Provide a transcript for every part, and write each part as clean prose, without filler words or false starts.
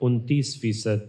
29%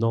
9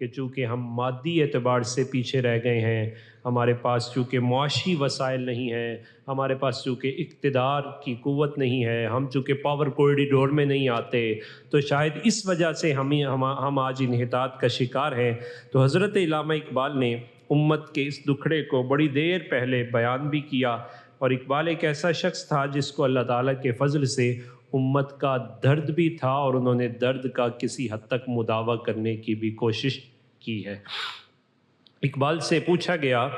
کہ چونکہ ہم مادی اعتبار سے پیچھے رہ گئے ہیں، ہمارے پاس چونکہ معاشی وسائل نہیں ہیں، ہمارے پاس چونکہ اقتدار کی قوت نہیں ہے، ہم چونکہ پاور کوریڈور میں نہیں آتے، تو شاید اس وجہ سے ہم آج انحطاط کا شکار ہیں۔ تو حضرت علامہ اقبال نے امت کے اس دکھڑے کو بڑی دیر پہلے بیان بھی کیا، اور اقبال ایک ایسا شخص تھا جس کو اللہ تعالیٰ کے فضل سے امت کا درد بھی تھا، اور انہوں نے درد کا کسی حد تک مداوع کرنے کی بھی کوشش کی ہے۔ اقبال سے پوچھا گیا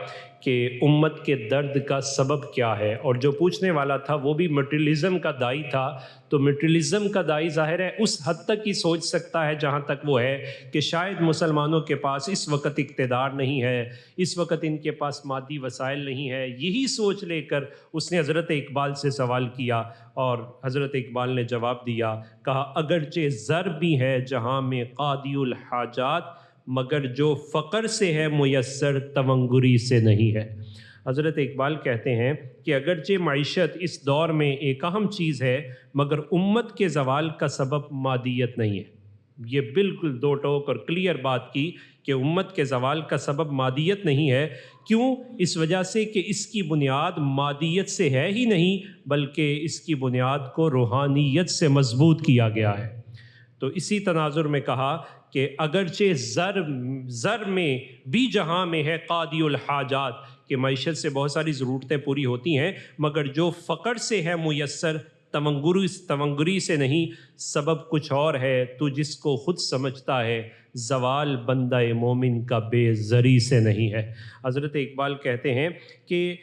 کہ امت کے درد کا سبب کیا ہے، اور جو پوچھنے والا تھا وہ بھی مٹیریلزم کا داعی تھا، تو مٹیریلزم کا داعی ظاہر ہے اس حد تک ہی سوچ سکتا ہے جہاں تک وہ ہے کہ شاید مسلمانوں کے پاس اس وقت اقتدار نہیں ہے، اس وقت ان کے پاس مادی وسائل نہیں ہے۔ یہی سوچ لے کر اس نے حضرت اقبال سے سوال کیا، اور حضرت اقبال نے جواب دیا، کہا اگرچہ زر بھی ہے جہاں میں قاضی الحاجات، مگر جو فقر سے ہے میسر تونگری سے نہیں ہے۔ حضرت اقبال کہتے ہیں کہ اگرچہ معیشت اس دور میں ایک اہم چیز ہے، مگر امت کے زوال کا سبب مادیت نہیں ہے۔ یہ بالکل دو ٹوک اور کلیئر بات کی کہ امت کے زوال کا سبب مادیت نہیں ہے۔ کیوں؟ اس وجہ سے کہ اس کی بنیاد مادیت سے ہے ہی نہیں، بلکہ اس کی بنیاد کو روحانیت سے مضبوط کیا گیا ہے۔ تو اسی تناظر میں کہا کہ اگرچہ زر میں بھی جہاں میں ہے قاضی الحاجات، کہ معیشت سے بہت ساری ضرورتیں پوری ہوتی ہیں، مگر جو فقر سے ہے میسر تونگری سے نہیں، سبب کچھ اور ہے، تو جس کو خود سمجھتا ہے زوال بندہ مومن کا بے زری سے نہیں ہے۔ حضرت اقبال کہتے ہیں کہ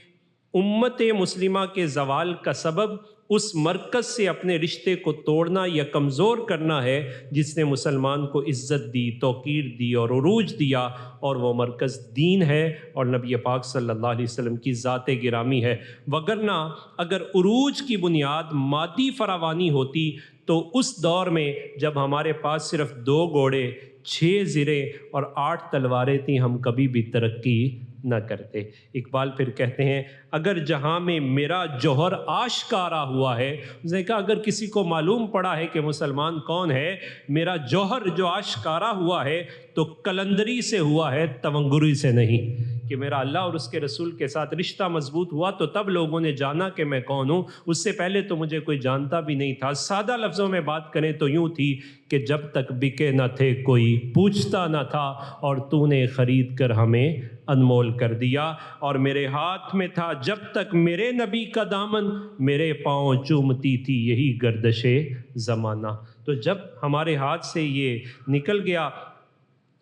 امت مسلمہ کے زوال کا سبب اس مرکز سے اپنے رشتے کو توڑنا یا کمزور کرنا ہے جس نے مسلمان کو عزت دی، توقیر دی اور عروج دیا، اور وہ مرکز دین ہے اور نبی پاک صلی اللہ علیہ وسلم کی ذات گرامی ہے۔ وگرنہ اگر عروج کی بنیاد مادی فراوانی ہوتی تو اس دور میں جب ہمارے پاس صرف 2 گھوڑے، 6 زریں اور 8 تلواریں تھیں، ہم کبھی بھی ترقی نہ کرتے۔ اقبال پھر کہتے ہیں اگر جہاں میں میرا جوہر آشکارا ہوا ہے، اس نے کہا اگر کسی کو معلوم پڑا ہے کہ مسلمان کون ہے، میرا جوہر جو آشکارا ہوا ہے تو کلندری سے ہوا ہے، تونگری سے نہیں، کہ میرا اللہ اور اس کے رسول کے ساتھ رشتہ مضبوط ہوا تو تب لوگوں نے جانا کہ میں کون ہوں، اس سے پہلے تو مجھے کوئی جانتا بھی نہیں تھا۔ سادہ لفظوں میں بات کریں تو یوں تھی کہ جب تک بکے نہ تھے کوئی پوچھتا نہ تھا، اور تو نے خرید کر ہمیں انمول کر دیا، اور میرے ہاتھ میں تھا جب تک میرے نبی کا دامن، میرے پاؤں چومتی تھی یہی گردش زمانہ۔ تو جب ہمارے ہاتھ سے یہ نکل گیا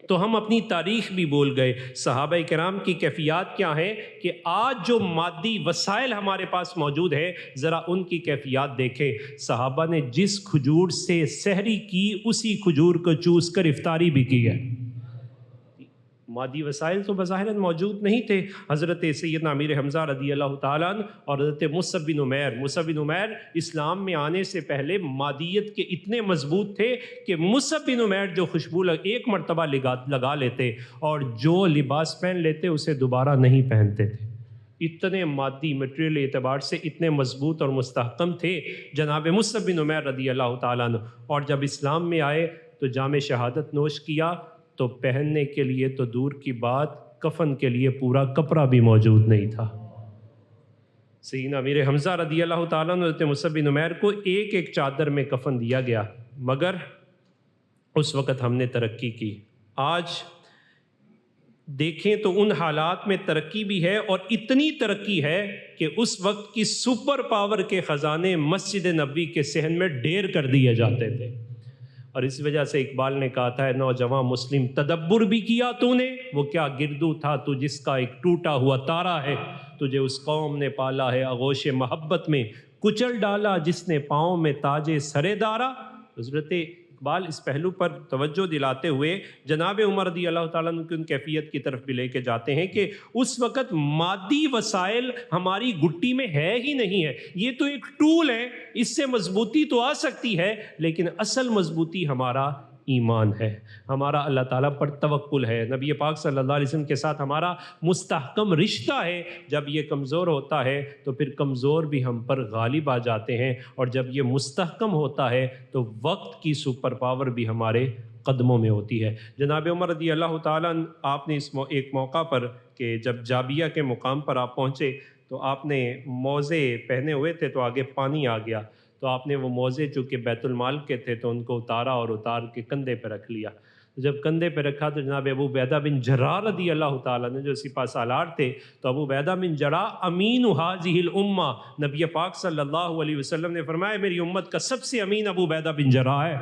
تو ہم اپنی تاریخ بھی بھول گئے۔ صحابہ کرام کی کیفیات کیا ہیں کہ آج جو مادی وسائل ہمارے پاس موجود ہے، ذرا ان کی کیفیات دیکھیں۔ صحابہ نے جس کھجور سے سحری کی اسی کھجور کو چوس کر افطاری بھی کی ہے۔ مادی وسائل تو بظاہر موجود نہیں تھے۔ حضرت سیدنا امیر حمزہ رضی اللہ تعالیٰ عنہ اور حضرت مصعب بن عمیر اسلام میں آنے سے پہلے مادیت کے اتنے مضبوط تھے کہ مصعب بن عمیر جو خوشبو ایک مرتبہ لگا لیتے اور جو لباس پہن لیتے اسے دوبارہ نہیں پہنتے تھے۔ اتنے مادی مٹیریل اعتبار سے اتنے مضبوط اور مستحکم تھے جناب مصعب بن عمیر رضی اللہ تعالیٰ عنہ، اور جب اسلام میں آئے تو جام شہادت نوش کیا تو پہننے کے لیے تو دور کی بات، کفن کے لیے پورا کپڑا بھی موجود نہیں تھا۔ سیدنا امیر حمزہ رضی اللہ تعالیٰ عنہ حضرت مصعب بن عمیر کو ایک چادر میں کفن دیا گیا، مگر اس وقت ہم نے ترقی کی۔ آج دیکھیں تو ان حالات میں ترقی بھی ہے، اور اتنی ترقی ہے کہ اس وقت کی سپر پاور کے خزانے مسجد نبوی کے صحن میں ڈھیر کر دیے جاتے تھے۔ اور اس وجہ سے اقبال نے کہا تھا نوجوان مسلم تدبر بھی کیا تو نے، وہ کیا گردو تھا تو جس کا ایک ٹوٹا ہوا تارا ہے، تجھے اس قوم نے پالا ہے آغوش محبت میں، کچل ڈالا جس نے پاؤں میں تاج سرے دارا۔ حضرت اقبال اس پہلو پر توجہ دلاتے ہوئے جناب عمر رضی اللہ تعالیٰ عنہ کی ان کیفیت کی طرف بھی لے کے جاتے ہیں کہ اس وقت مادی وسائل ہماری گٹی میں ہے ہی نہیں ہے، یہ تو ایک ٹول ہے، اس سے مضبوطی تو آ سکتی ہے، لیکن اصل مضبوطی ہمارا ایمان ہے، ہمارا اللہ تعالیٰ پر توکل ہے، نبی پاک صلی اللہ علیہ وسلم کے ساتھ ہمارا مستحکم رشتہ ہے۔ جب یہ کمزور ہوتا ہے تو پھر کمزور بھی ہم پر غالب آ جاتے ہیں، اور جب یہ مستحکم ہوتا ہے تو وقت کی سپر پاور بھی ہمارے قدموں میں ہوتی ہے۔ جناب عمر رضی اللہ تعالیٰ آپ نے ایک موقع پر کہ جب جابیہ کے مقام پر آپ پہنچے تو آپ نے موزے پہنے ہوئے تھے تو آگے پانی آ گیا، تو آپ نے وہ موزے چونکہ بیت المال کے تھے تو ان کو اتارا اور اتار کے کندھے پہ رکھ لیا۔ جب کندھے پہ رکھا تو جناب ابو عبیدہ بن جراح رضی اللہ تعالیٰ نے جو سپہ سالار تھے، تو ابو عبیدہ بن جراح امین ھذہ الامہ، نبی پاک صلی اللہ علیہ وسلم نے فرمایا میری امت کا سب سے امین ابو عبیدہ بن جراح ہے۔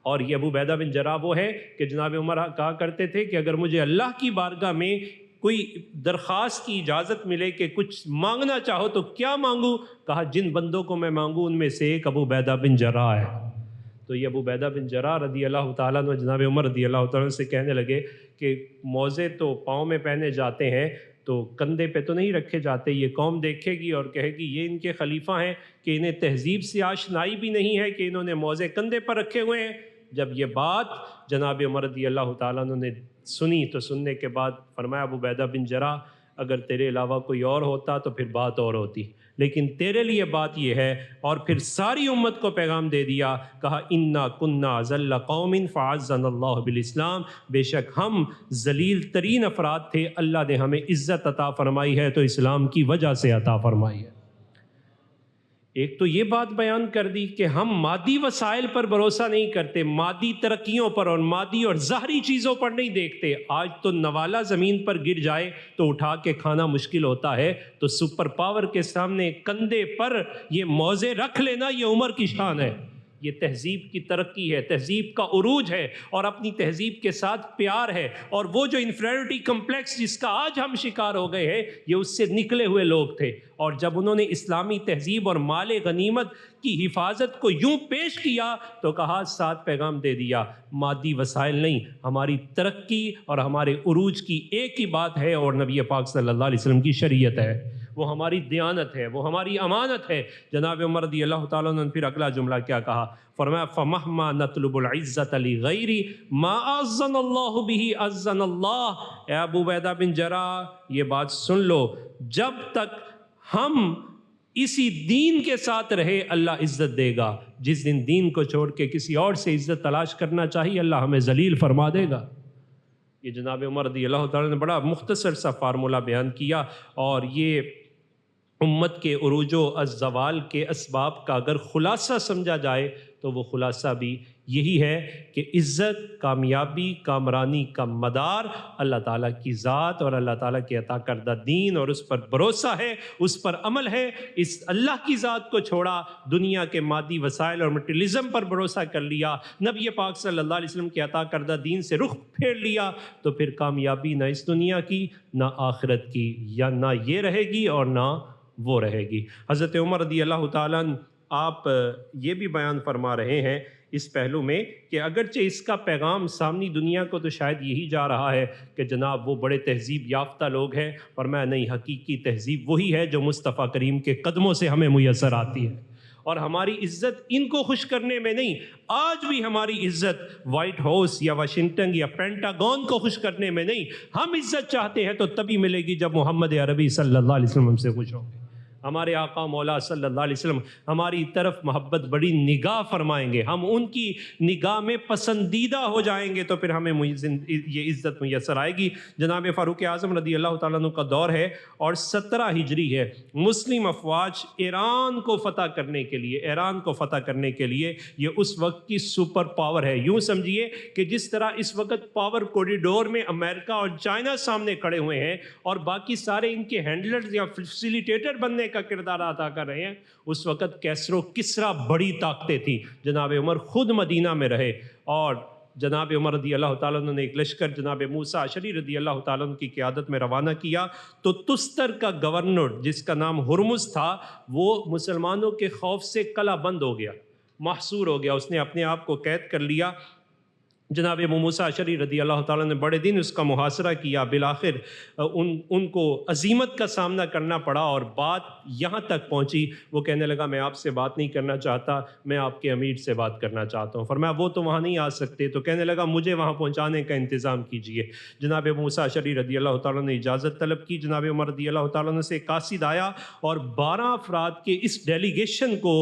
اور یہ ابو عبیدہ بن جراح وہ ہے کہ جناب عمر کہا کرتے تھے کہ اگر مجھے اللہ کی بارگاہ میں کوئی درخواست کی اجازت ملے کہ کچھ مانگنا چاہو تو کیا مانگوں؟ کہا جن بندوں کو میں مانگوں ان میں سے ایک ابو عبیدہ بن جراح ہے۔ تو یہ ابو عبیدہ بن جراح رضی اللہ تعالیٰ عنہ جناب عمر رضی اللہ تعالیٰ سے کہنے لگے کہ موزے تو پاؤں میں پہنے جاتے ہیں تو کندھے پہ تو نہیں رکھے جاتے، یہ قوم دیکھے گی اور کہے گی یہ ان کے خلیفہ ہیں کہ انہیں تہذیب سے آشنائی بھی نہیں ہے کہ انہوں نے موزے کندھے پر رکھے ہوئے ہیں۔ جب یہ بات جناب عمر رضی اللہ تعالیٰ عنہ نے سنی تو سننے کے بعد فرمایا ابو عبیدہ بن جراح اگر تیرے علاوہ کوئی اور ہوتا تو پھر بات اور ہوتی، لیکن تیرے لیے بات یہ ہے، اور پھر ساری امت کو پیغام دے دیا، کہا انا کنا اذل قوم فاعزنا اللہ بالاسلام، بے شک ہم ذلیل ترین افراد تھے، اللہ نے ہمیں عزت عطا فرمائی ہے تو اسلام کی وجہ سے عطا فرمائی ہے۔ ایک تو یہ بات بیان کر دی کہ ہم مادی وسائل پر بھروسہ نہیں کرتے، مادی ترقیوں پر اور مادی اور ظاہری چیزوں پر نہیں دیکھتے۔ آج تو نوالا زمین پر گر جائے تو اٹھا کے کھانا مشکل ہوتا ہے، تو سپر پاور کے سامنے کندھے پر یہ موزے رکھ لینا یہ عمر کی شان ہے۔ یہ تہذیب کی ترقی ہے، تہذیب کا عروج ہے، اور اپنی تہذیب کے ساتھ پیار ہے، اور وہ جو انفیریٹی کمپلیکس جس کا آج ہم شکار ہو گئے ہیں یہ اس سے نکلے ہوئے لوگ تھے، اور جب انہوں نے اسلامی تہذیب اور مال غنیمت کی حفاظت کو یوں پیش کیا تو کہا ساتھ پیغام دے دیا مادی وسائل نہیں، ہماری ترقی اور ہمارے عروج کی ایک ہی بات ہے اور نبی پاک صلی اللہ علیہ وسلم کی شریعت ہے، وہ ہماری دیانت ہے، وہ ہماری امانت ہے۔ جناب عمر رضی اللہ تعالیٰ نے پھر اگلا جملہ کیا کہا؟ فرمایا فَمَهْمَا نَطْلُبُ الْعِزَّةَ لِغَيْرِ مَا أَعَزَّنَا اللَّهُ بِهِ أَعَزَّنَا اللَّهُ۔ اے ابو عبیدہ بن جراح یہ بات سن لو، جب تک ہم اسی دین کے ساتھ رہے اللہ عزت دے گا، جس دن دین کو چھوڑ کے کسی اور سے عزت تلاش کرنا چاہیے اللہ ہمیں ذلیل فرما دے گا۔ یہ جناب عمر رضی اللہ تعالیٰ نے بڑا مختصر سا فارمولہ بیان کیا، اور یہ امت کے عروج و الزوال کے اسباب کا اگر خلاصہ سمجھا جائے تو وہ خلاصہ بھی یہی ہے کہ عزت، کامیابی، کامرانی کا مدار اللہ تعالیٰ کی ذات اور اللہ تعالیٰ کے عطا کردہ دین، اور اس پر بھروسہ ہے، اس پر عمل ہے۔ اس اللہ کی ذات کو چھوڑا، دنیا کے مادی وسائل اور مٹیریلزم پر بھروسہ کر لیا، نبی پاک صلی اللہ علیہ وسلم کے عطا کردہ دین سے رخ پھیر لیا، تو پھر کامیابی نہ اس دنیا کی نہ آخرت کی، یا نہ یہ رہے گی اور نہ وہ رہے گی۔ حضرت عمر رضی اللہ تعالیٰ آپ یہ بھی بیان فرما رہے ہیں اس پہلو میں کہ اگرچہ اس کا پیغام سامنی دنیا کو تو شاید یہی جا رہا ہے کہ جناب وہ بڑے تہذیب یافتہ لوگ ہیں، اور میں نہیں، حقیقی تہذیب وہی ہے جو مصطفیٰ کریم کے قدموں سے ہمیں میسر آتی ہے، اور ہماری عزت ان کو خوش کرنے میں نہیں، آج بھی ہماری عزت وائٹ ہاؤس یا واشنگٹن یا پینٹاگون کو خوش کرنے میں نہیں، ہم عزت چاہتے ہیں تو تبھی ملے گی جب محمد عربی صلی اللہ علیہ وسلم ہم سے خوش ہوں گے، ہمارے آقا مولا صلی اللہ علیہ وسلم ہماری طرف محبت بڑی نگاہ فرمائیں گے، ہم ان کی نگاہ میں پسندیدہ ہو جائیں گے تو پھر ہمیں یہ عزت میسر آئے گی۔ جناب فاروق اعظم رضی اللہ تعالیٰ عنہ کا دور ہے اور 17 ہجری ہے، مسلم افواج ایران کو فتح کرنے کے لیے یہ اس وقت کی سپر پاور ہے۔ یوں سمجھیے کہ جس طرح اس وقت پاور کوریڈور میں امریکہ اور چائنا سامنے کھڑے ہوئے ہیں اور باقی سارے ان کے ہینڈلرز یا فیسیلیٹیٹر بننے کا کردار ادا کر رہے ہیں، اس وقت کیسرو کسرا بڑی طاقتیں تھیں۔ جناب عمر خود مدینہ میں رہے، اور جناب عمر رضی اللہ تعالیٰ عنہ نے ایک لشکر جناب موسیٰ اشعری رضی اللہ تعالیٰ عنہ کی قیادت میں روانہ کیا، تو تستر کا گورنر جس کا نام ہرمز تھا وہ مسلمانوں کے خوف سے قلعہ بند ہو گیا، محصور ہو گیا، اس نے اپنے آپ کو قید کر لیا، جناب ابو موسیٰ اشعری رضی اللہ تعالیٰ نے بڑے دن اس کا محاصرہ کیا، بالآخر ان کو عزیمت کا سامنا کرنا پڑا اور بات یہاں تک پہنچی، وہ کہنے لگا میں آپ سے بات نہیں کرنا چاہتا، میں آپ کے امیر سے بات کرنا چاہتا ہوں۔ فرمایا وہ تو وہاں نہیں آ سکتے، تو کہنے لگا مجھے وہاں پہنچانے کا انتظام کیجئے۔ جناب ابو موسیٰ اشعری رضی اللہ تعالیٰ نے اجازت طلب کی، جناب عمر رضی اللہ تعالیٰ نے سے قاصد آیا اور 12 افراد کے اس ڈیلیگیشن کو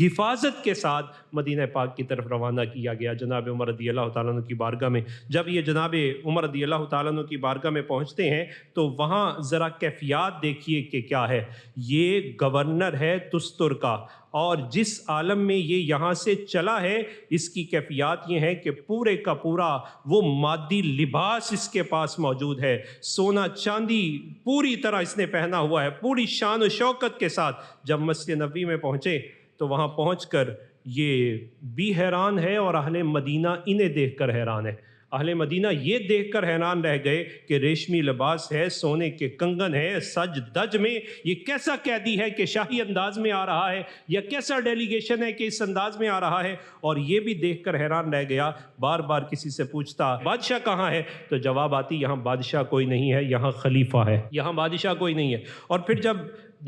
حفاظت کے ساتھ مدینہ پاک کی طرف روانہ کیا گیا جناب عمر رضی اللہ تعالیٰ عنہ کی بارگاہ میں۔ جب یہ جناب عمر رضی اللہ تعالیٰ عنہ کی بارگاہ میں پہنچتے ہیں تو وہاں ذرا کیفیات دیکھیے کہ کیا ہے۔ یہ گورنر ہے تستر کا، اور جس عالم میں یہ یہاں سے چلا ہے اس کی کیفیات یہ ہیں کہ پورے کا پورا وہ مادی لباس اس کے پاس موجود ہے، سونا چاندی پوری طرح اس نے پہنا ہوا ہے، پوری شان و شوکت کے ساتھ۔ جب مسجد نبوی میں پہنچے تو وہاں پہنچ کر یہ بھی حیران ہے اور اہل مدینہ انہیں دیکھ کر حیران ہے۔ اہل مدینہ یہ دیکھ کر حیران رہ گئے کہ ریشمی لباس ہے، سونے کے کنگن ہے، سج دج میں یہ کیسا قیدی ہے کہ شاہی انداز میں آ رہا ہے، یا کیسا ڈیلیگیشن ہے کہ اس انداز میں آ رہا ہے۔ اور یہ بھی دیکھ کر حیران رہ گیا، بار بار کسی سے پوچھتا بادشاہ کہاں ہے، تو جواب آتی یہاں بادشاہ کوئی نہیں ہے، یہاں خلیفہ ہے، یہاں بادشاہ کوئی نہیں ہے۔ اور پھر جب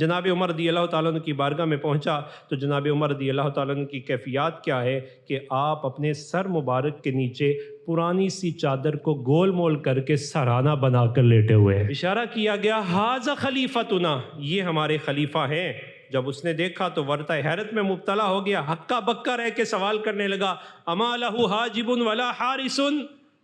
جناب عمر رضی اللہ تعالیٰ عنہ کی بارگاہ میں پہنچا تو جناب عمر رضی اللہ تعالیٰ عنہ کی کیفیات کیا ہے کہ آپ اپنے سر مبارک کے نیچے پرانی سی چادر کو گول مول کر کے سرانہ بنا کر لیٹے ہوئے ہیں۔ اشارہ کیا گیا ھذا خلیفتنا، یہ ہمارے خلیفہ ہیں۔ جب اس نے دیکھا تو ورطہ حیرت میں مبتلا ہو گیا، ہکا بکا رہ کے سوال کرنے لگا اما لہ حاجب ولا حارس،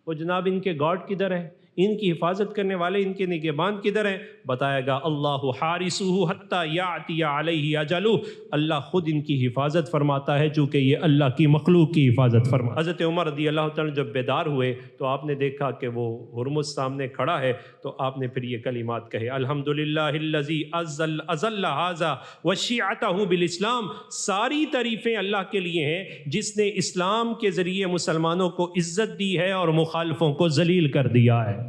وہ جناب ان کے گارڈ کدھر ہے، ان کی حفاظت کرنے والے، ان کے نگہبان کدھر ہیں؟ بتایا گا اللہ حارسہ حتی یأتی علیہ اجلہ، اللہ خود ان کی حفاظت فرماتا ہے چونکہ یہ اللہ کی مخلوق کی حفاظت فرماتا ہے۔ حضرت عمر رضی اللہ تعالیٰ جب بیدار ہوئے تو آپ نے دیکھا کہ وہ ہرمز سامنے کھڑا ہے، تو آپ نے پھر یہ کلمات کہے الحمدللہ الذی اذل ھذا وشیعتہ بالاسلام، ساری تعریفیں اللہ کے لیے ہیں جس نے اسلام کے ذریعے مسلمانوں کو عزت دی ہے اور مخالفوں کو ذلیل کر دیا ہے۔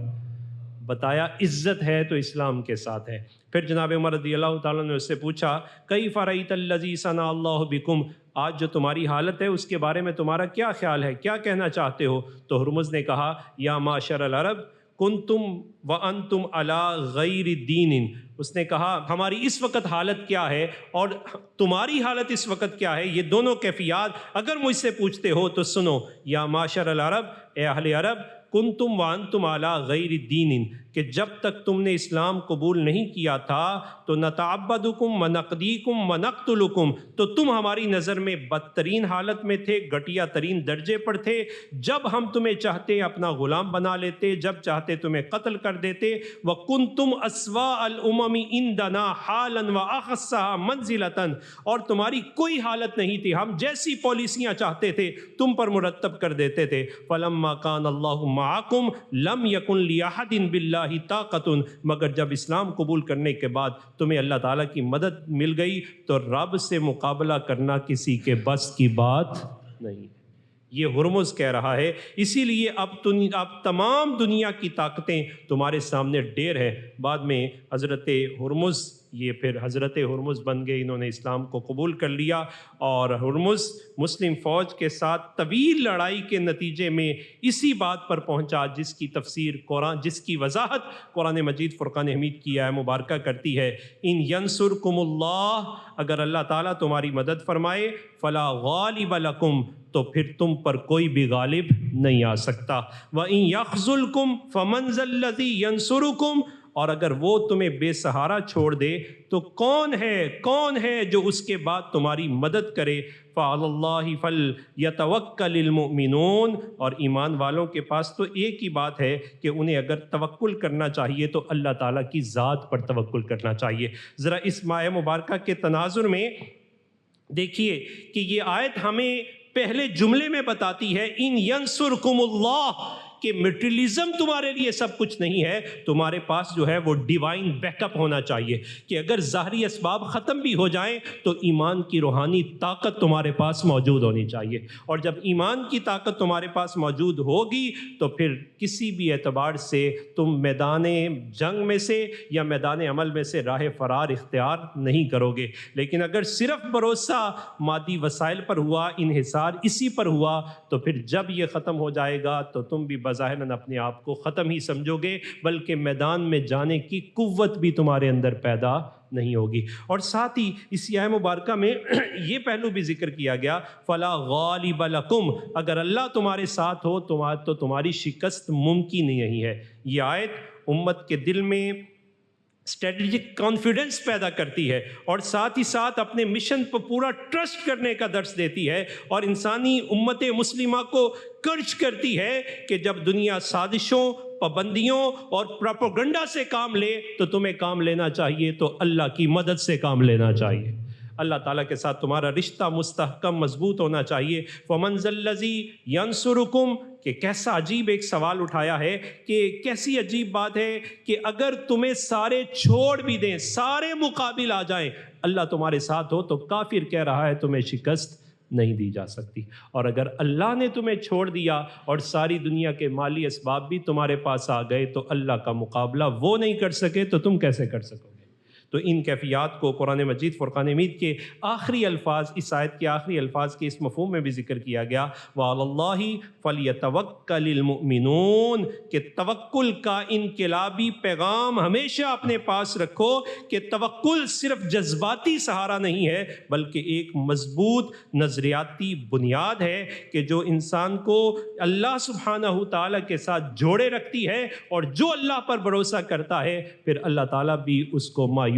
بتایا عزت ہے تو اسلام کے ساتھ ہے۔ پھر جناب عمر رضی اللہ تعالیٰ نے اس سے پوچھا کیف رأیت الذی صنع اللہ بکم، آج جو تمہاری حالت ہے اس کے بارے میں تمہارا کیا خیال ہے، کیا کہنا چاہتے ہو؟ تو ہرمز نے کہا یا معشر العرب کنتم وانتم علی غیر دین، اس نے کہا ہماری اس وقت حالت کیا ہے اور تمہاری حالت اس وقت کیا ہے، یہ دونوں کیفیات اگر مجھ سے پوچھتے ہو تو سنو۔ یا معشر العرب، اے اہل عرب، کنتم وانتم علی غیر دین، کہ جب تک تم نے اسلام قبول نہیں کیا تھا تو نتعبدکم ونقدیکم ونقتلکم، تو تم ہماری نظر میں بدترین حالت میں تھے، گھٹیا ترین درجے پر تھے۔ جب ہم تمہیں چاہتے اپنا غلام بنا لیتے، جب چاہتے تمہیں قتل کر دیتے۔ وکنتم اسواء الامم عندنا حالا واخصها منزلۃ، اور تمہاری کوئی حالت نہیں تھی، ہم جیسی پالیسیاں چاہتے تھے تم پر مرتب کر دیتے تھے۔ فلما کان اللہ معکم لم یکن لاحد باللہ طاقت، مگر جب اسلام قبول کرنے کے بعد تمہیں اللہ تعالیٰ کی مدد مل گئی تو رب سے مقابلہ کرنا کسی کے بس کی بات نہیں۔ یہ ہرمز کہہ رہا ہے، اسی لیے اب تمام دنیا کی طاقتیں تمہارے سامنے ڈیر ہیں۔ بعد میں حضرت ہرمز، یہ پھر حضرت ہرمز بن گئے، انہوں نے اسلام کو قبول کر لیا، اور ہرمز مسلم فوج کے ساتھ طویل لڑائی کے نتیجے میں اسی بات پر پہنچا جس کی تفسیر قرآن، جس کی وضاحت قرآن مجید فرقان حمید کی آیہ مبارکہ کرتی ہے۔ ان ینصرکم اللہ، اگر اللہ تعالیٰ تمہاری مدد فرمائے، فلا غالب لکم، تو پھر تم پر کوئی بھی غالب نہیں آ سکتا۔ وَإِن يَخْذُلْكُمْ فَمَنْ ذَا الَّذِي يَنْصُرُكُمْ، اور اگر وہ تمہیں بے سہارا چھوڑ دے تو کون ہے جو اس کے بعد تمہاری مدد کرے؟ فَعَلَى اللَّهِ فَلْيَتَوَكَّلِ الْمُؤْمِنُونَ، اور ایمان والوں کے پاس تو ایک ہی بات ہے کہ انہیں اگر توکل کرنا چاہیے تو اللہ تعالیٰ کی ذات پر توکل کرنا چاہیے۔ ذرا اس آیہ مبارکہ کے تناظر میں دیکھیے کہ یہ آیت ہمیں پہلے جملے میں بتاتی ہے ان ینصرکم اللہ، کہ میٹریلزم تمہارے لیے سب کچھ نہیں ہے، تمہارے پاس جو ہے وہ ڈیوائن بیک اپ ہونا چاہیے کہ اگر ظاہری اسباب ختم بھی ہو جائیں تو ایمان کی روحانی طاقت تمہارے پاس موجود ہونی چاہیے، اور جب ایمان کی طاقت تمہارے پاس موجود ہوگی تو پھر کسی بھی اعتبار سے تم میدان جنگ میں سے یا میدان عمل میں سے راہ فرار اختیار نہیں کرو گے۔ لیکن اگر صرف بھروسہ مادی وسائل پر ہوا، انحصار اسی پر ہوا، تو پھر جب یہ ختم ہو جائے گا تو تم بھی بظاہراً اپنے آپ کو ختم ہی سمجھو گے، بلکہ میدان میں جانے کی قوت بھی تمہارے اندر پیدا نہیں ہوگی۔ اور ساتھ ہی اس آیہ مبارکہ میں یہ پہلو بھی ذکر کیا گیا، فَلَا غَالِبَ لَكُمْ، اگر اللہ تمہارے ساتھ ہو تو تمہاری شکست ممکن نہیں ہے۔ یہ آیت امت کے دل میں اسٹریٹجک کانفیڈنس پیدا کرتی ہے اور ساتھ ہی ساتھ اپنے مشن پر پورا ٹرسٹ کرنے کا درس دیتی ہے، اور انسانی امت مسلمہ کو کرج کرتی ہے کہ جب دنیا سازشوں، پابندیوں اور پروپیگنڈا سے کام لے تو تمہیں کام لینا چاہیے تو اللہ کی مدد سے کام لینا چاہیے۔ اللہ تعالیٰ کے ساتھ تمہارا رشتہ مستحکم مضبوط ہونا چاہیے۔ فَمَنْ ذَا الَّذِي يَنْصُرُكُمْ، کہ کیسا عجیب ایک سوال اٹھایا ہے کہ کیسی عجیب بات ہے کہ اگر تمہیں سارے چھوڑ بھی دیں، سارے مقابل آ جائیں، اللہ تمہارے ساتھ ہو، تو کافر کہہ رہا ہے تمہیں شکست نہیں دی جا سکتی۔ اور اگر اللہ نے تمہیں چھوڑ دیا اور ساری دنیا کے مالی اسباب بھی تمہارے پاس آ گئے تو اللہ کا مقابلہ وہ نہیں کر سکے تو تم کیسے کر سکو گے؟ تو ان کیفیات کو قرآن مجید فرقان حمید کے آخری الفاظ، اس آیت کے آخری الفاظ کے اس مفہوم میں بھی ذکر کیا گیا، وَعَلَى اللَّهِ فَلْيَتَوَكَّلِ الْمُؤْمِنُونَ، کہ توکل کا انقلابی پیغام ہمیشہ اپنے پاس رکھو کہ توکل صرف جذباتی سہارا نہیں ہے بلکہ ایک مضبوط نظریاتی بنیاد ہے کہ جو انسان کو اللہ سبحانہ تعالیٰ کے ساتھ جوڑے رکھتی ہے، اور جو اللہ پر بھروسہ کرتا ہے پھر اللہ تعالیٰ بھی اس کو مایوس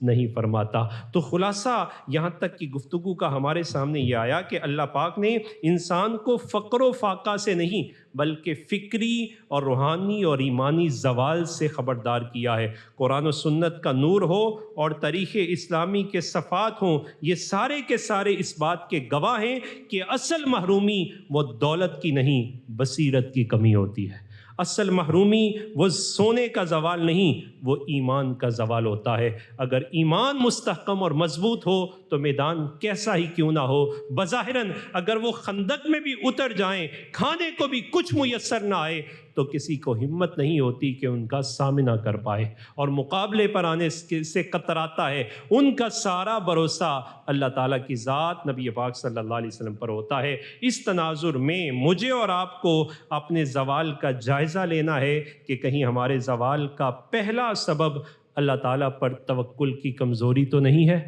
نہیں فرماتا۔ تو خلاصہ یہاں تک کی گفتگو کا ہمارے سامنے یہ آیا کہ اللہ پاک نے انسان کو فقر و فاقہ سے نہیں بلکہ فکری اور روحانی اور ایمانی زوال سے خبردار کیا ہے۔ قرآن و سنت کا نور ہو اور تاریخ اسلامی کے صفات ہوں، یہ سارے کے سارے اس بات کے گواہ ہیں کہ اصل محرومی وہ دولت کی نہیں، بصیرت کی کمی ہوتی ہے۔ اصل محرومی وہ سونے کا زوال نہیں، وہ ایمان کا زوال ہوتا ہے۔ اگر ایمان مستحکم اور مضبوط ہو تو میدان کیسا ہی کیوں نہ ہو، بظاہراً اگر وہ خندق میں بھی اتر جائیں، کھانے کو بھی کچھ میسر نہ آئے تو کسی کو ہمت نہیں ہوتی کہ ان کا سامنا کر پائے، اور مقابلے پر آنے سے کتراتا ہے۔ ان کا سارا بھروسہ اللہ تعالیٰ کی ذات، نبی پاک صلی اللہ علیہ وسلم پر ہوتا ہے۔ اس تناظر میں مجھے اور آپ کو اپنے زوال کا جائزہ لینا ہے کہ کہیں ہمارے زوال کا پہلا سبب اللہ تعالیٰ پر توکل کی کمزوری تو نہیں ہے،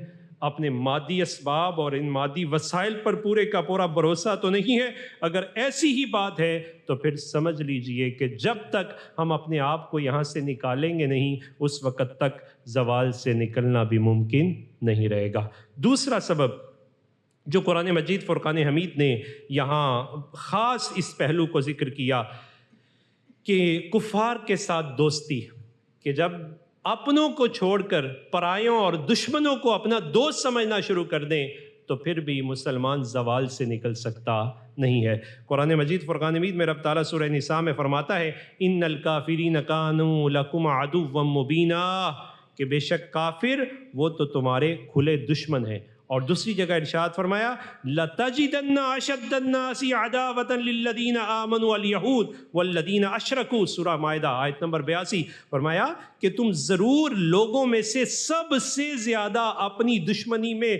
اپنے مادی اسباب اور ان مادی وسائل پر پورے کا پورا بھروسہ تو نہیں ہے۔ اگر ایسی ہی بات ہے تو پھر سمجھ لیجئے کہ جب تک ہم اپنے آپ کو یہاں سے نکالیں گے نہیں، اس وقت تک زوال سے نکلنا بھی ممکن نہیں رہے گا۔ دوسرا سبب جو قرآن مجید فرقان حمید نے یہاں خاص اس پہلو کو ذکر کیا کہ کفار کے ساتھ دوستی، کہ جب اپنوں کو چھوڑ کر پرایوں اور دشمنوں کو اپنا دوست سمجھنا شروع کر دیں تو پھر بھی مسلمان زوال سے نکل سکتا نہیں ہے۔ قرآن مجید فرقان حمید میں رب تعالیٰ سورہ نساء میں فرماتا ہے، ان الکافرین کانوا لکم عدوا مبینا، کہ بے شک کافر وہ تو تمہارے کھلے دشمن ہیں۔ اور دوسری جگہ ارشاد فرمایا، لَتَجِدَنَّ أَشَدَّ النَّاسِ عَدَاوَةً لِلَّذِينَ آمَنُوا الْيَهُودُ وَالَّذِينَ أَشْرَكُوا، سورہ مائدہ آیت نمبر 82، فرمایا کہ تم ضرور لوگوں میں سے سب سے زیادہ اپنی دشمنی میں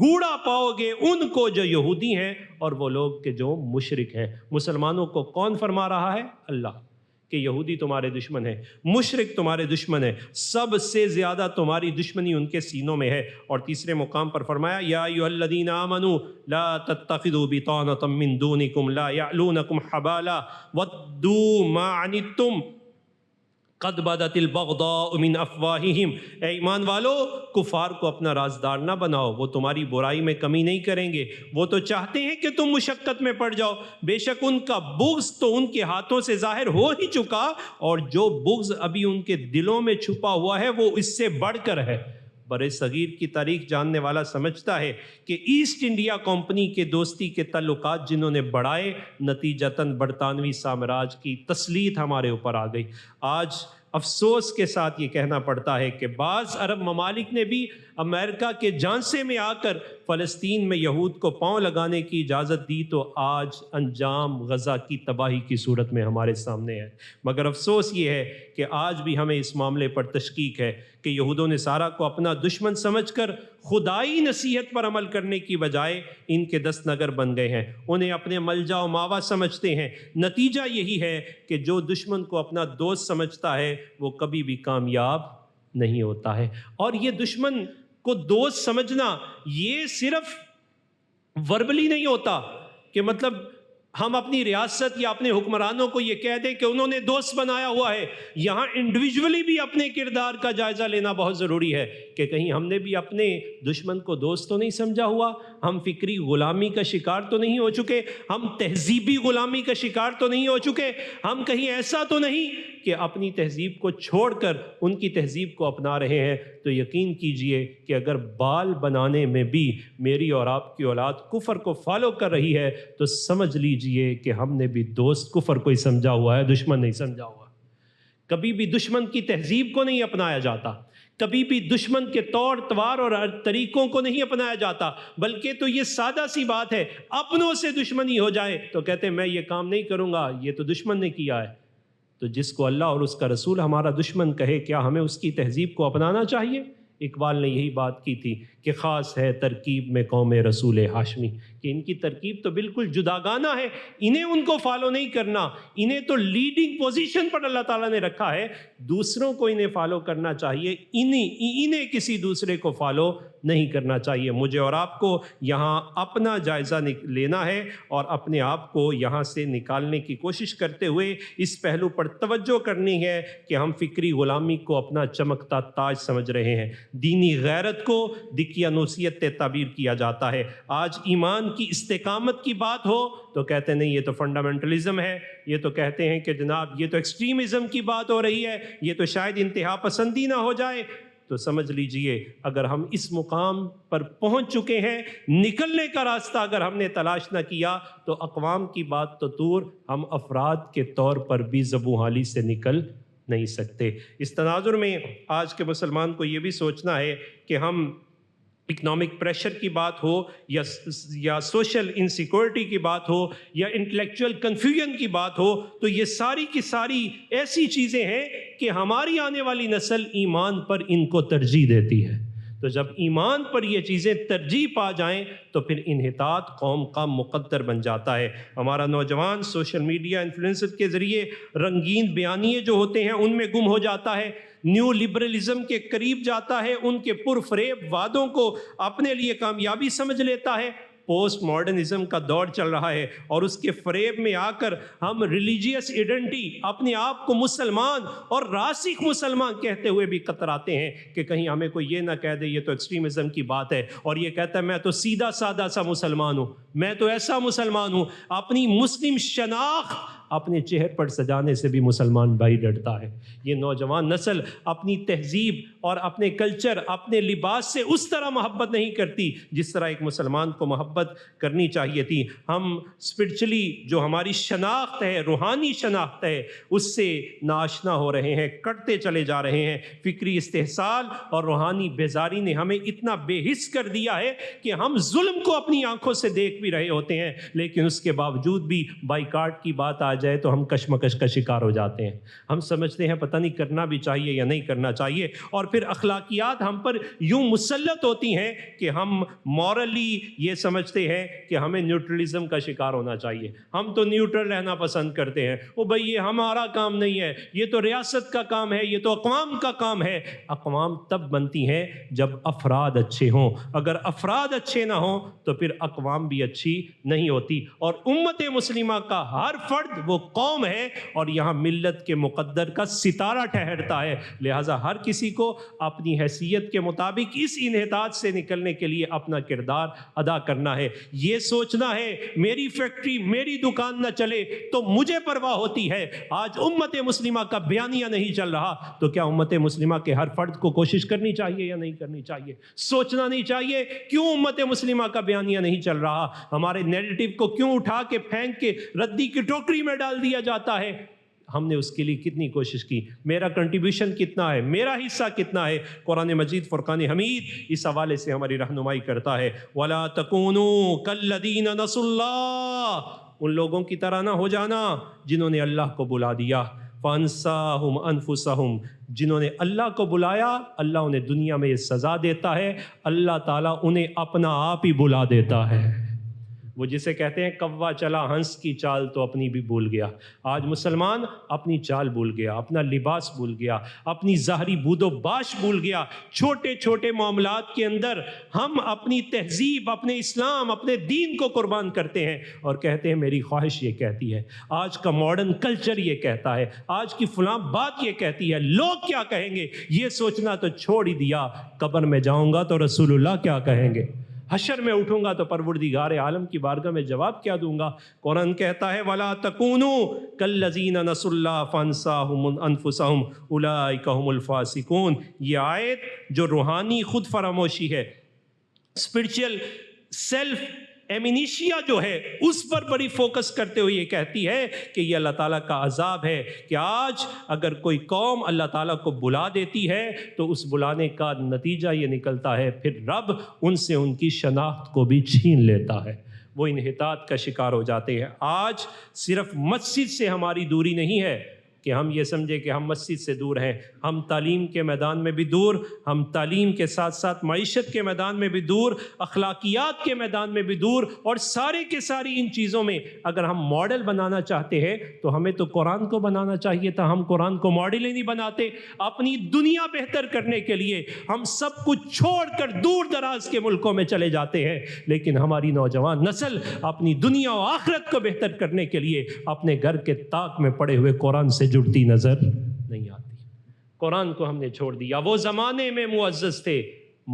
گوڑا پاؤ گے ان کو جو یہودی ہیں اور وہ لوگ کہ جو مشرک ہیں۔ مسلمانوں کو کون فرما رہا ہے؟ اللہ، کہ یہودی تمہارے دشمن ہیں، مشرک تمہارے دشمن ہیں، سب سے زیادہ تمہاری دشمنی ان کے سینوں میں ہے۔ اور تیسرے مقام پر فرمایا، یا ایھا الذین آمنوا لا تتخذوا بطانة من دونکم لا یعلونکم خبالا ودوا ما عنتم قد بدت البغضاء من افواہہم، اے ایمان والو کفار کو اپنا رازدار نہ بناؤ، وہ تمہاری برائی میں کمی نہیں کریں گے، وہ تو چاہتے ہیں کہ تم مشقت میں پڑ جاؤ، بے شک ان کا بغض تو ان کے ہاتھوں سے ظاہر ہو ہی چکا، اور جو بغض ابھی ان کے دلوں میں چھپا ہوا ہے وہ اس سے بڑھ کر ہے۔ بر صغیر کی تاریخ جاننے والا سمجھتا ہے کہ ایسٹ انڈیا کمپنی کے دوستی کے تعلقات جنہوں نے بڑھائے، نتیجتاً برطانوی سامراج کی تسلیط ہمارے اوپر آ گئی۔ آج افسوس کے ساتھ یہ کہنا پڑتا ہے کہ بعض عرب ممالک نے بھی امریکہ کے جانسے میں آ کر فلسطین میں یہود کو پاؤں لگانے کی اجازت دی، تو آج انجام غزہ کی تباہی کی صورت میں ہمارے سامنے ہے۔ مگر افسوس یہ ہے کہ آج بھی ہمیں اس معاملے پر تشکیک ہے کہ یہود و نصارہ کو اپنا دشمن سمجھ کر خدائی نصیحت پر عمل کرنے کی بجائے ان کے دست نگر بن گئے ہیں، انہیں اپنے ملجا و ماوا سمجھتے ہیں۔ نتیجہ یہی ہے کہ جو دشمن کو اپنا دوست سمجھتا ہے وہ کبھی بھی کامیاب نہیں ہوتا ہے۔ اور یہ دشمن کو دوست سمجھنا یہ صرف وربلی نہیں ہوتا کہ مطلب ہم اپنی ریاست یا اپنے حکمرانوں کو یہ کہہ دیں کہ انہوں نے دوست بنایا ہوا ہے۔ یہاں انڈیویجولی بھی اپنے کردار کا جائزہ لینا بہت ضروری ہے کہ کہیں ہم نے بھی اپنے دشمن کو دوست تو نہیں سمجھا ہوا، ہم فکری غلامی کا شکار تو نہیں ہو چکے، ہم تہذیبی غلامی کا شکار تو نہیں ہو چکے، ہم کہیں ایسا تو نہیں کہ اپنی تہذیب کو چھوڑ کر ان کی تہذیب کو اپنا رہے ہیں۔ تو یقین کیجئے کہ اگر بال بنانے میں بھی میری اور آپ کی اولاد کفر کو فالو کر رہی ہے تو سمجھ لیجئے کہ ہم نے بھی دوست کفر کو ہی سمجھا ہوا ہے، دشمن نہیں سمجھا ہوا۔ کبھی بھی دشمن کی تہذیب کو نہیں اپنایا جاتا، کبھی بھی دشمن کے طور طوار اور طریقوں کو نہیں اپنایا جاتا، بلکہ تو یہ سادہ سی بات ہے، اپنوں سے دشمنی ہو جائے تو کہتے ہیں میں یہ کام نہیں کروں گا، یہ تو دشمن نے کیا ہے۔ تو جس کو اللہ اور اس کا رسول ہمارا دشمن کہے، کیا ہمیں اس کی تہذیب کو اپنانا چاہیے؟ اقبال نے یہی بات کی تھی کہ خاص ہے ترکیب میں قوم رسول ہاشمی، کہ ان کی ترکیب تو بالکل جداگانہ ہے، انہیں ان کو فالو نہیں کرنا، انہیں تو لیڈنگ پوزیشن پر اللہ تعالیٰ نے رکھا ہے، دوسروں کو انہیں فالو کرنا چاہیے، انہیں کسی دوسرے کو فالو نہیں کرنا چاہیے۔ مجھے اور آپ کو یہاں اپنا جائزہ لینا ہے اور اپنے آپ کو یہاں سے نکالنے کی کوشش کرتے ہوئے اس پہلو پر توجہ کرنی ہے کہ ہم فکری غلامی کو اپنا چمکتا تاج سمجھ رہے ہیں۔ دینی غیرت کو دقیانوسیت تعبیر کیا جاتا ہے۔ آج ایمان کی استقامت کی بات ہو تو کہتے ہیں نہیں یہ تو فنڈامنٹلزم ہے، یہ تو کہتے ہیں کہ جناب یہ تو ایکسٹریمزم کی بات ہو رہی ہے، یہ تو شاید انتہا پسندی نہ ہو جائے۔ تو سمجھ لیجئے اگر ہم اس مقام پر پہنچ چکے ہیں، نکلنے کا راستہ اگر ہم نے تلاش نہ کیا تو اقوام کی بات تو دور، ہم افراد کے طور پر بھی زبوں حالی سے نکل نہیں سکتے۔ اس تناظر میں آج کے مسلمان کو یہ بھی سوچنا ہے کہ ہم اکنامک پریشر کی بات ہو یا سوشل انسیکورٹی کی بات ہو یا انٹلیکچوئل کنفیوژن کی بات ہو، تو یہ ساری کی ساری ایسی چیزیں ہیں کہ ہماری آنے والی نسل ایمان پر ان کو ترجیح دیتی ہے۔ تو جب ایمان پر یہ چیزیں ترجیح پا جائیں تو پھر انحطاط قوم کا مقدر بن جاتا ہے۔ ہمارا نوجوان سوشل میڈیا انفلوئنسر کے ذریعے رنگین بیانیے جو ہوتے ہیں ان میں گم ہو جاتا ہے، نیو لبرلزم کے قریب جاتا ہے، ان کے پرفریب وعدوں کو اپنے لیے کامیابی سمجھ لیتا ہے۔ پوسٹ ماڈرنزم کا دور چل رہا ہے اور اس کے فریب میں آ کر ہم ریلیجیس ایڈنٹی اپنے آپ کو مسلمان اور راسخ مسلمان کہتے ہوئے بھی کتراتے ہیں کہ کہیں ہمیں کوئی یہ نہ کہہ دے یہ تو ایکسٹریمزم کی بات ہے، اور یہ کہتا ہے میں تو سیدھا سادہ سا مسلمان ہوں، میں تو ایسا مسلمان ہوں۔ اپنی مسلم شناخت اپنے چہر پر سجانے سے بھی مسلمان بھائی ڈرتا ہے۔ یہ نوجوان نسل اپنی تہذیب اور اپنے کلچر، اپنے لباس سے اس طرح محبت نہیں کرتی جس طرح ایک مسلمان کو محبت کرنی چاہیے تھی۔ ہم اسپرچولی جو ہماری شناخت ہے، روحانی شناخت ہے، اس سے ناآشنا ہو رہے ہیں، کٹتے چلے جا رہے ہیں۔ فکری استحصال اور روحانی بیزاری نے ہمیں اتنا بے حس کر دیا ہے کہ ہم ظلم کو اپنی آنکھوں سے دیکھ بھی رہے ہوتے ہیں، لیکن اس کے باوجود بھی بائیکاٹ کی بات آ جائے تو ہم کشمکش کا شکار ہو جاتے ہیں۔ ہم سمجھتے ہیں پتہ نہیں کرنا بھی چاہیے یا نہیں کرنا چاہیے، اور پھر اخلاقیات ہم پر یوں مسلط ہوتی ہیں کہ ہم مورلی یہ سمجھتے ہیں کہ ہمیں نیوٹرلزم کا شکار ہونا چاہیے، ہم تو نیوٹرل رہنا پسند کرتے ہیں۔ وہ بھئی یہ ہمارا کام نہیں ہے، یہ تو ریاست کا کام ہے، یہ تو اقوام کا کام ہے۔ اقوام تب بنتی ہیں جب افراد اچھے ہوں، اگر افراد اچھے نہ ہوں تو پھر اقوام بھی اچھی نہیں ہوتی، اور امت مسلمہ کا ہر فرد وہ قوم ہے اور یہاں ملت کے مقدر کا ستارہ ٹھہرتا ہے. لہٰذا ہر کسی کو اپنی حیثیت کے مطابق اس انحطاط سے نکلنے کے لیے اپنا کردار ادا کرنا ہے. یہ سوچنا ہے میری فیکٹری میری دکان نہ چلے تو مجھے پرواہ ہوتی ہے. آج امت مسلمہ کا بیانیہ نہیں چل رہا تو کیا امت مسلمہ کے ہر فرد کو کوشش کرنی چاہیے یا نہیں کرنی چاہیے؟ سوچنا نہیں چاہیے کیوں امت مسلمہ کا بیانیہ نہیں چل رہا؟ ہمارے نیریٹو کو کیوں اٹھا کے پھینک کے ردی کی ٹوکری میں ڈال دیا جاتا ہے؟ ہم نے اس کے لیے کتنی کوشش کی؟ میرا کنٹریبیوشن کتنا ہے؟ میرا حصہ کتنا ہے؟ قرآن مجید فرقان حمید اس حوالے سے ہماری رہنمائی کرتا ہے. وَلَا تَكُونُوا كَالَّذِينَ نَسُوا اللَّهَ، ان لوگوں کی طرح نہ ہو جانا جنہوں نے اللہ کو بلا دیا. فَأَنسَاهُمْ أَنفُسَهُمْ، جنہوں نے اللہ کو بلایا اللہ انہیں دنیا میں یہ سزا دیتا ہے، اللہ تعالیٰ انہیں اپنا آپ ہی بلا دیتا ہے. وہ جسے کہتے ہیں کوا چلا ہنس کی چال تو اپنی بھی بھول گیا. آج مسلمان اپنی چال بھول گیا، اپنا لباس بھول گیا، اپنی ظاہری بود و باش بھول گیا. چھوٹے چھوٹے معاملات کے اندر ہم اپنی تہذیب، اپنے اسلام، اپنے دین کو قربان کرتے ہیں اور کہتے ہیں میری خواہش یہ کہتی ہے، آج کا ماڈرن کلچر یہ کہتا ہے، آج کی فلاں بات یہ کہتی ہے، لوگ کیا کہیں گے. یہ سوچنا تو چھوڑ ہی دیا. قبر میں جاؤں گا تو رسول اللہ کیا کہیں گے، حشر میں اٹھوں گا تو پروردگار عالم کی بارگاہ میں جواب کیا دوں گا. قرآن کہتا ہے وَلَا تَكُونُوا كَالَّذِينَ نَسُوا اللَّهَ فَأَنسَاهُمْ أَنفُسَهُمْ أُولَٰئِكَ هُمُ الْفَاسِقُونَ. یہ آیت جو روحانی خود فراموشی ہے، اسپرچل سیلف ایمنیشیا جو ہے، اس پر بڑی فوکس کرتے ہوئے یہ کہتی ہے کہ یہ اللہ تعالیٰ کا عذاب ہے کہ آج اگر کوئی قوم اللہ تعالیٰ کو بلا دیتی ہے تو اس بلانے کا نتیجہ یہ نکلتا ہے پھر رب ان سے ان کی شناخت کو بھی چھین لیتا ہے. وہ انحطاط کا شکار ہو جاتے ہیں. آج صرف مسجد سے ہماری دوری نہیں ہے کہ ہم یہ سمجھے کہ ہم مسجد سے دور ہیں، ہم تعلیم کے میدان میں بھی دور، ہم تعلیم کے ساتھ ساتھ معیشت کے میدان میں بھی دور، اخلاقیات کے میدان میں بھی دور، اور سارے کے ساری ان چیزوں میں اگر ہم ماڈل بنانا چاہتے ہیں تو ہمیں تو قرآن کو بنانا چاہیے تھا. ہم قرآن کو ماڈل ہی نہیں بناتے. اپنی دنیا بہتر کرنے کے لیے ہم سب کچھ چھوڑ کر دور دراز کے ملکوں میں چلے جاتے ہیں، لیکن ہماری نوجوان نسل اپنی دنیا و آخرت کو بہتر کرنے کے لیے اپنے گھر کے طاق میں پڑے ہوئے قرآن سے جڑتی نظر نہیں آتی. قرآن کو ہم نے چھوڑ دیا. وہ زمانے میں معزز تھے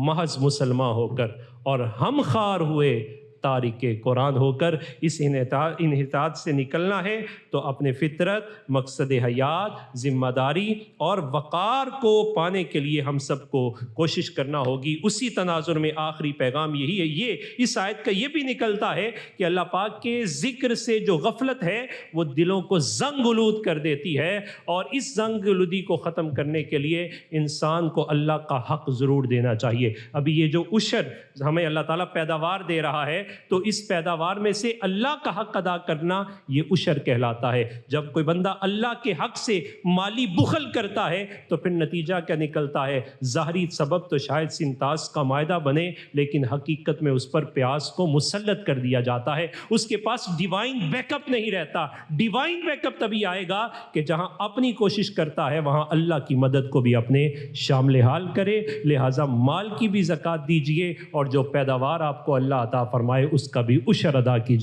محض مسلمان ہو کر، اور ہم خوار ہوئے تارک قرآن ہو کر. اس انحطاط سے نکلنا ہے تو اپنے فطرت، مقصد حیات، ذمہ داری اور وقار کو پانے کے لیے ہم سب کو کوشش کرنا ہوگی. اسی تناظر میں آخری پیغام یہی ہے. یہ اس آیت کا یہ بھی نکلتا ہے کہ اللہ پاک کے ذکر سے جو غفلت ہے وہ دلوں کو زنگ آلود کر دیتی ہے، اور اس زنگ آلودی کو ختم کرنے کے لیے انسان کو اللہ کا حق ضرور دینا چاہیے. ابھی یہ جو عشر ہمیں اللہ تعالیٰ پیداوار دے رہا ہے تو اس پیداوار میں سے اللہ کا حق ادا کرنا یہ عشر کہلاتا ہے. جب کوئی بندہ اللہ کے حق سے مالی بخل کرتا ہے تو پھر نتیجہ کیا نکلتا ہے؟ ظاہری سبب تو شاید سنتاس کا معاہدہ بنے، لیکن حقیقت میں اس پر پیاس کو مسلط کر دیا جاتا ہے. اس کے پاس ڈیوائن بیک اپ نہیں رہتا. ڈیوائن بیک اپ تبھی آئے گا کہ جہاں اپنی کوشش کرتا ہے وہاں اللہ کی مدد کو بھی اپنے شامل حال کرے. لہٰذا مال کی بھی زکوٰۃ دیجیے، اور جو پیداوار آپ کو اللہ عطا فرمائے اس کا بھی عشر ادا کیجیے.